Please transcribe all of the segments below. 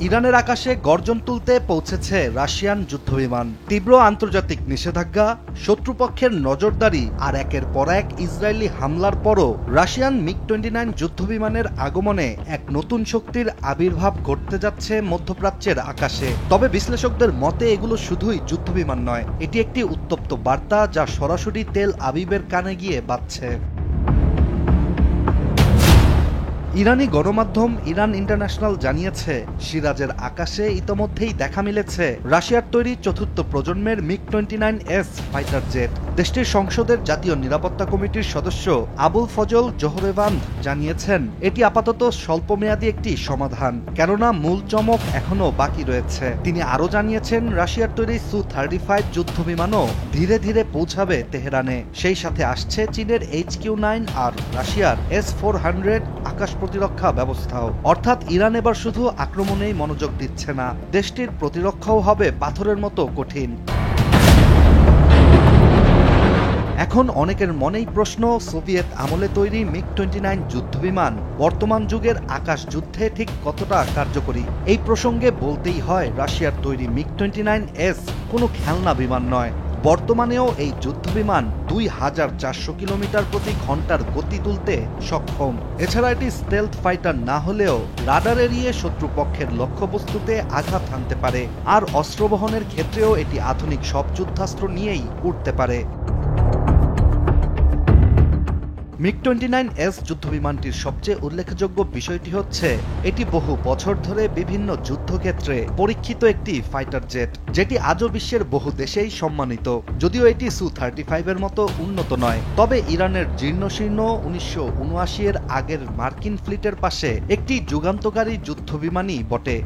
ইরানের আকাশে গর্জন তুলতে পৌঁছেছে রাশিয়ান যুদ্ধবিমান। তীব্র আন্তর্জাতিক নিষেধাজ্ঞা, শত্রুপক্ষের নজরদারি আর একের পর এক ইসরায়েলি হামলার পরও রাশিয়ান মিগ-29 যুদ্ধবিমানের আগমনে এক নতুন শক্তির আবির্ভাব ঘটতে যাচ্ছে মধ্যপ্রাচ্যের আকাশে। তবে বিশ্লেষকদের মতে এগুলো শুধুই যুদ্ধবিমান নয়, এটি একটি উত্তপ্ত বার্তা যা সরাসরি তেল আবিবের কানে গিয়ে বাজছে। ইরানি গণমাধ্যম ইরান ইন্টারন্যাশনাল জানিয়েছে, সিরাজের আকাশে ইতোমধ্যেই দেখা মিলেছে রাশিয়ার তৈরি চতুর্থ প্রজন্মের মিগ-29S ফাইটার জেট। দেশটির সংসদের জাতীয় নিরাপত্তা কমিটির সদস্য আবুল ফজল জোহরেভান্দ জানিয়েছেন, এটি আপাতত স্বল্পমেয়াদী একটি সমাধান, কেননা মূল চমক এখনও বাকি রয়েছে। তিনি আরও জানিয়েছেন, রাশিয়ার তৈরি সু-35 যুদ্ধবিমানও ধীরে ধীরে পৌঁছাবে তেহরানে। সেই সাথে আসছে চীনের HQ-9 আর রাশিয়ার S-400 আকাশ প্রতিরক্ষা ব্যবস্থাও। অর্থাৎ ইরান এবার শুধু আক্রমণেই মনোযোগ দিচ্ছে না, দেশটির প্রতিরক্ষাও হবে পাথরের মতো কঠিন। এখন অনেকের মনেই প্রশ্ন, সোভিয়েত আমলে তৈরি মিগ-29 যুদ্ধবিমান বর্তমান যুগের আকাশ যুদ্ধে ঠিক কতটা কার্যকরী? এই প্রসঙ্গে বলতেই হয়, রাশিয়ার তৈরি মিগ-29S কোনো খেলনা বিমান নয়। বর্তমানেও এই যুদ্ধবিমান 2400 কিলোমিটার প্রতি ঘন্টার গতি তুলতে সক্ষম। এছাড়া এটি স্টেলথ ফাইটার না হলেও রাডার এড়িয়ে শত্রুপক্ষের লক্ষ্যবস্তুতে আঘাত হানতে পারে, আর অস্ত্র বহনের ক্ষেত্রেও এটি আধুনিক সব যুদ্ধাস্ত্র নিয়েই উঠতে পারে। মিগ-29S যুদ্ধবিমানটির সবচেয়ে উল্লেখযোগ্য বিষয়টি হচ্ছে, এটি বহু বছর ধরে বিভিন্ন যুদ্ধক্ষেত্রে পরীক্ষিত একটি ফাইটার জেট, যেটি আজও বিশ্বের বহু দেশেই সম্মানিত। যদিও এটি সু-35 এর মতো উন্নত নয়, তবে ইরানের জীর্ণশীর্ণ 1979 এর আগের মার্কিন ফ্লিটের পাশে একটি যুগান্তকারী যুদ্ধবিমানই বটে।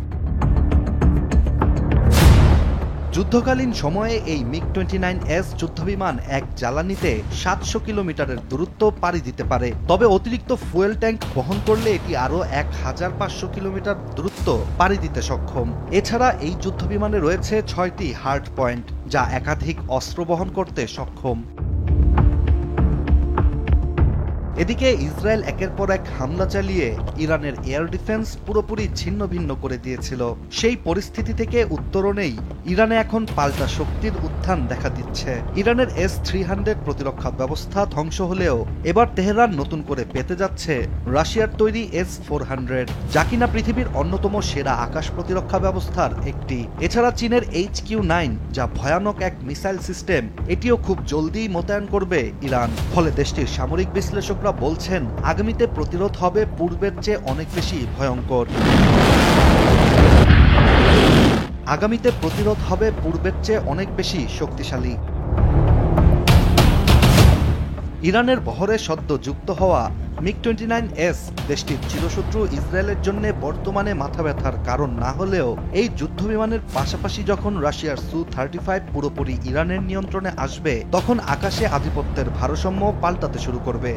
যুদ্ধকালীন সময়ে এই মিগ-29S যুদ্ধবিমান এক জ্বালানিতে 700 কিলোমিটারের দূরত্ব পাড়ি দিতে পারে। তবে অতিরিক্ত ফুয়েল ট্যাঙ্ক বহন করলে এটি আরও 1500 কিলোমিটার দূরত্ব পাড়ি দিতে সক্ষম। এছাড়া এই যুদ্ধবিমানে রয়েছে 6টি হার্ড পয়েন্ট, যা একাধিক অস্ত্র বহন করতে সক্ষম। এদিকে ইসরায়েল একের পর এক হামলা চালিয়ে ইরানের এয়ার ডিফেন্স পুরোপুরি ছিন্ন ভিন্ন করে দিয়েছিল। সেই পরিস্থিতি থেকে উত্তরণেই ইরানে এখন পাল্টা শক্তির উত্থান দেখা দিচ্ছে। ইরানের S-300 প্রতিরক্ষা ব্যবস্থা ধ্বংস হলেও এবার তেহরান নতুন করে পেতে যাচ্ছে রাশিয়ার তৈরি S-400, যা কিনা পৃথিবীর অন্যতম সেরা আকাশ প্রতিরক্ষা ব্যবস্থার একটি। এছাড়া চীনের HQ-9, যা ভয়ানক এক মিসাইল সিস্টেম, এটিও খুব জলদি মোতায়েন করবে ইরান। ফলে দেশটির সামরিক বিশ্লেষক বলছেন, আগামীতে প্রতিরোধ হবে পূর্বের চেয়ে অনেক বেশি ভয়ঙ্কর। আগামীতে প্রতিরোধ হবে পূর্বের চেয়ে অনেক বেশি শক্তিশালী। ইরানের বহরে সদ্য যুক্ত হওয়া মিগ-29S দেশটির চিরশত্রু ইসরায়েলের জন্য বর্তমানে মাথা ব্যথার কারণ না হলেও, এই যুদ্ধবিমানের পাশাপাশি যখন রাশিয়ার সু-35 পুরোপুরি ইরানের নিয়ন্ত্রণে আসবে, তখন আকাশে আধিপত্যের ভারসাম্য পাল্টাতে শুরু করবে।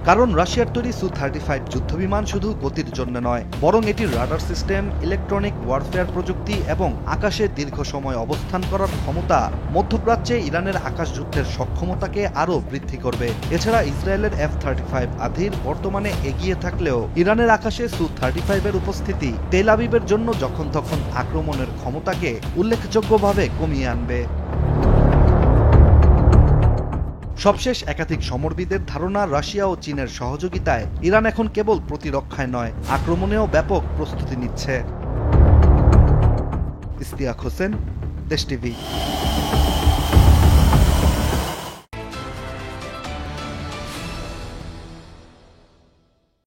কারণ রাশিয়ার তৈরি সু-35 যুদ্ধবিমান শুধু গতির জন্য নয়, বরং এটির রাডার সিস্টেম, ইলেকট্রনিক ওয়ারফেয়ার প্রযুক্তি এবং আকাশে দীর্ঘ সময় অবস্থান করার ক্ষমতা মধ্যপ্রাচ্যে ইরানের আকাশ যুদ্ধের সক্ষমতাকে আরও বৃদ্ধি করবে। এছাড়া ইসরায়েলের F-35 আধির বর্তমানে এগিয়ে থাকলেও ইরানের আকাশে সু-35 এর উপস্থিতি তেল আবিবের জন্য যখন তখন আক্রমণের ক্ষমতাকে উল্লেখযোগ্যভাবে কমিয়ে আনবে। সবশেষ একাধিক সমরবিদের ধারণা, রাশিয়া ও চীনের সহযোগিতায় ইরান এখন কেবল প্রতিরক্ষায় নয়, আক্রমণেও ব্যাপক প্রস্তুতি নিচ্ছে। ইশতিয়াক হোসেন, দেশ টিভি।